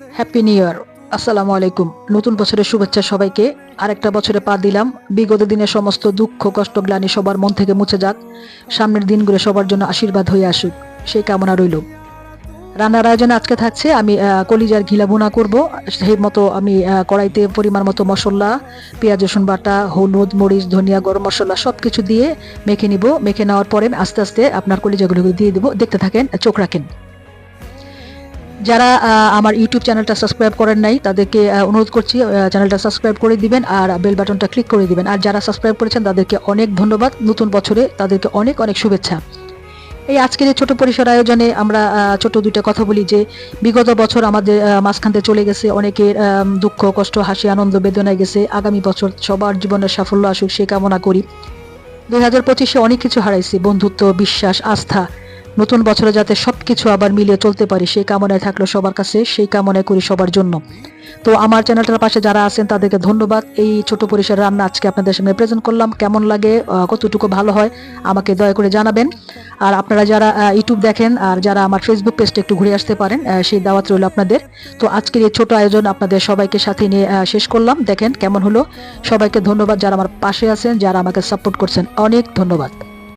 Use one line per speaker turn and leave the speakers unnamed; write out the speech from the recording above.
Happy new year. আসসালামু আলাইকুম। নতুন বছরের শুভেচ্ছা সবাইকে। আরেকটা বছরে পা দিলাম। বিগত দিনের সমস্ত দুঃখ কষ্ট গ্লানি সবার মন থেকে মুছে যাক। সামনের দিনগুলো সবার জন্য আশীর্বাদ হয়ে আসুক, সেই কামনা রইল। রান্নার আয়োজনে আজকে থাকছে আমি কলিজার ঘিলা ভুনা করব। সেই মতো আমি কড়াইতে পরিমাণ মতো মশলা, পেঁয়াজ রসুন বাটা, হলুদ মরিচ ধনিয়া গরম মশলা সব কিছু দিয়ে মেখে নিব। মেখে নেওয়ার পরে আস্তে আস্তে আপনার কলিজাগুলো দিয়ে দেবো। দেখতে থাকেন, চোখ রাখেন। যারা আমার ইউটিউব চ্যানেলটা সাবস্ক্রাইব করেন নাই তাদেরকে অনুরোধ করছি চ্যানেলটা সাবস্ক্রাইব করে দিবেন আর বেল বাটনটা ক্লিক করে দিবেন। আর যারা সাবস্ক্রাইব করেছেন তাদেরকে অনেক ধন্যবাদ। নতুন বছরে তাদেরকে অনেক অনেক শুভেচ্ছা। এই আজকের এই ছোট পরিসর আয়োজনে আমরা ছোট দুইটা কথা বলি যে বিগত বছর আমাদের মাঝখান থেকে চলে গেছে। অনেকের দুঃখ কষ্ট হাসি আনন্দ বেদনায় গেছে। আগামী বছর সবার জীবনের সাফল্য আসুক সেই কামনা করি। 2025-এ অনেক কিছু হারাইছি, বন্ধুত্ব, বিশ্বাস, আস্থা। নতুন বছরে যাতে সবকিছু আবার মিলিয়ে চলতে পারি সেই কামনায় থাকলো সবার কাছে, সেই কামনায় করি সবার জন্য। তো আমার চ্যানেলটার পাশে যারা আছেন তাদেরকে ধন্যবাদ। এই ছোট পরিসরের রান্না আজকে আপনাদের সামনে প্রেজেন্ট করলাম। কেমন লাগে, কতটুকু ভালো হয় আমাকে দয়া করে জানাবেন। আর আপনারা যারা ইউটিউব দেখেন আর যারা আমার ফেসবুক পেজটা একটু ঘুরে আসতে পারেন, সেই দাওয়াত রইল আপনাদের। তো আজকের এই ছোট আয়োজন আপনাদের সবাইকে সাথে নিয়ে শেষ করলাম। দেখেন কেমন হলো। সবাইকে ধন্যবাদ যারা আমার পাশে আছেন, যারা আমাকে সাপোর্ট করছেন, অনেক ধন্যবাদ।